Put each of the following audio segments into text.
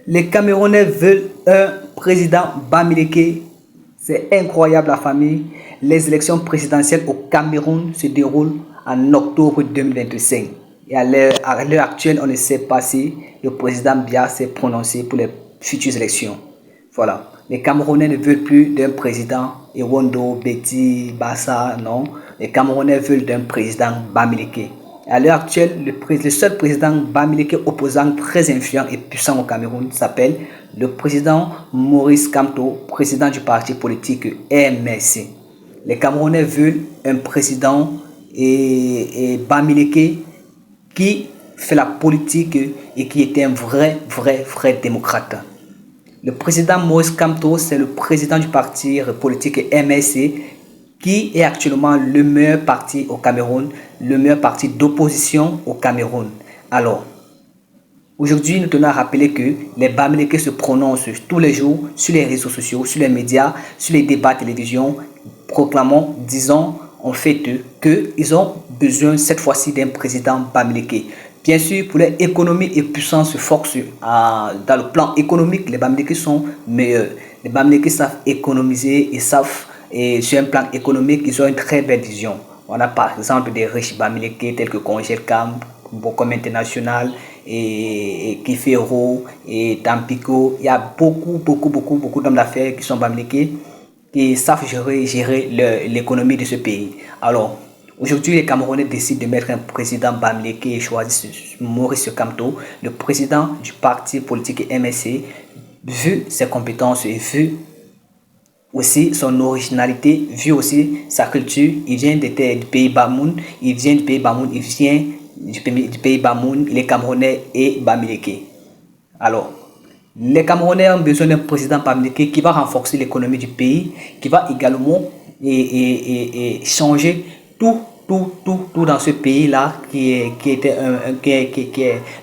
Les Camerounais veulent un président Bamileke. C'est incroyable la famille. Les élections présidentielles au Cameroun se déroulent en octobre 2025. Et à l'heure actuelle, on ne sait pas si le président Biya s'est prononcé pour les futures élections. Voilà. Les Camerounais ne veulent plus d'un président Ewondo, Betty, Bassa, non. Les Camerounais veulent d'un président Bamileke. À l'heure actuelle, le seul président Bamileke opposant très influent et puissant au Cameroun s'appelle le président Maurice Kamto, président du parti politique MSC. Les Camerounais veulent un président et Bamileke qui fait la politique et qui est un vrai démocrate. Le président Maurice Kamto, c'est le président du parti politique MSC qui est actuellement le meilleur parti au Cameroun, le meilleur parti d'opposition au Cameroun. Alors, aujourd'hui, nous tenons à rappeler que les Bamileke se prononcent tous les jours sur les réseaux sociaux, sur les médias, sur les débats télévision, proclamant, disant en fait qu'ils ont besoin cette fois-ci d'un président Bamileke. Bien sûr, pour les économies et puissance force dans le plan économique, les Bamileke sont meilleurs. Les Bamileke savent économiser et savent, et sur un plan économique, ils ont une très belle vision. On a par exemple des riches Bamileke tels que Congelcam, Bokom International, et Kifero, et Tampico. Il y a beaucoup d'hommes d'affaires qui sont Bamileke, qui savent gérer l'économie de ce pays. Alors, aujourd'hui, les Camerounais décident de mettre un président Bamileke et choisissent Maurice Kamto, le président du parti politique MSC, vu ses compétences et vu aussi son originalité, vu aussi sa culture. Il vient du pays Bamoun, il vient du pays Bamoun, il est Camerounais et Bamileke. Alors, les Camerounais ont besoin d'un président Bamileke qui va renforcer l'économie du pays, qui va également changer tout dans ce pays-là qui est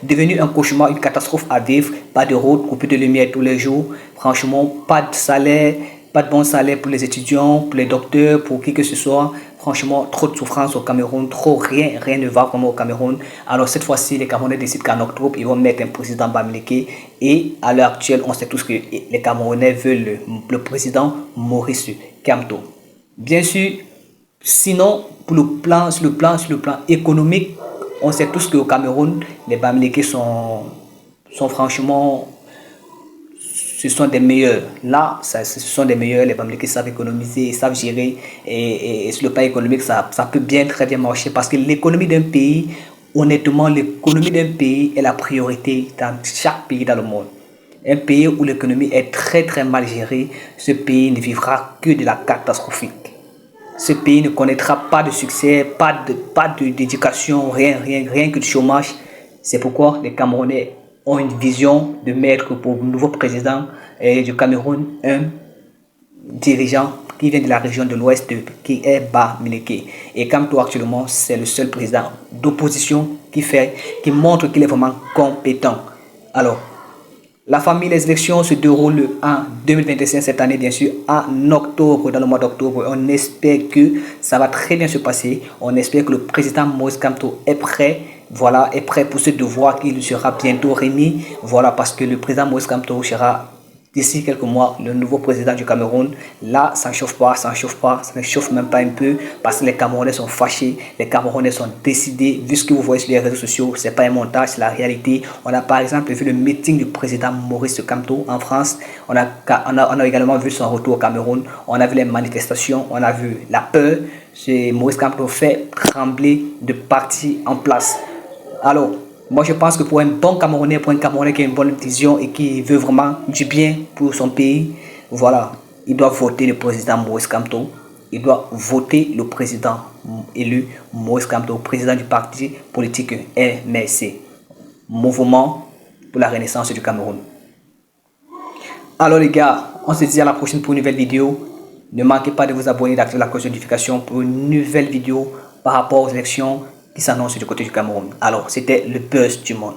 devenu un cauchemar, une catastrophe à vivre. Pas de route, coupure de lumière tous les jours. Franchement, pas de salaire, pas de bon salaire pour les étudiants, pour les docteurs, pour qui que ce soit. Franchement, trop de souffrance au Cameroun, rien ne va vraiment au Cameroun. Alors cette fois-ci, les Camerounais décident qu'en octobre, ils vont mettre un président Bamileke. Et à l'heure actuelle, on sait tous que les Camerounais veulent le président Maurice Kamto. Bien sûr, sinon, sur le plan économique, on sait tous qu'au Cameroun, les Bamileke sont franchement, ce sont des meilleurs. Là, ce sont des meilleurs. Les Bamileke savent économiser, ils savent gérer. Et sur le plan économique, ça peut très bien marcher. Parce que l'économie d'un pays, honnêtement, l'économie d'un pays est la priorité dans chaque pays dans le monde. Un pays où l'économie est très mal gérée, ce pays ne vivra que de la catastrophique. Ce pays ne connaîtra pas de succès, pas d'éducation, rien que du chômage. C'est pourquoi les Camerounais ont une vision de mettre pour le nouveau président du Cameroun un dirigeant qui vient de la région de l'Ouest, qui est Bamileke. Et Kamto actuellement, c'est le seul président d'opposition qui montre qu'il est vraiment compétent. Alors, la famille, les élections se déroulent en 2025 cette année, bien sûr, en octobre, dans le mois d'octobre. On espère que ça va très bien se passer. On espère que le président Maurice Kamto est prêt. Voilà, est prêt pour ce devoir qu'il sera bientôt remis. Voilà, parce que le président Maurice Kamto sera d'ici quelques mois le nouveau président du Cameroun. Là, ça ne chauffe pas, ça ne chauffe même pas un peu parce que les Camerounais sont fâchés, les Camerounais sont décidés. Vu ce que vous voyez sur les réseaux sociaux, c'est pas un montage, c'est la réalité. On a par exemple vu le meeting du président Maurice Kamto en France. On a également vu son retour au Cameroun. On a vu les manifestations, on a vu la peur. Maurice Kamto fait trembler de partis en place. Alors, moi, je pense que pour un bon Camerounais, pour un Camerounais qui a une bonne vision et qui veut vraiment du bien pour son pays, voilà, il doit voter le président Maurice Kamto. Il doit voter le président élu Maurice Kamto, président du parti politique MSC, Mouvement pour la Renaissance du Cameroun. Alors les gars, on se dit à la prochaine pour une nouvelle vidéo. Ne manquez pas de vous abonner et d'activer la cloche de notification pour une nouvelle vidéo par rapport aux élections qui s'annonce du côté du Cameroun. Alors, c'était le buzz du monde.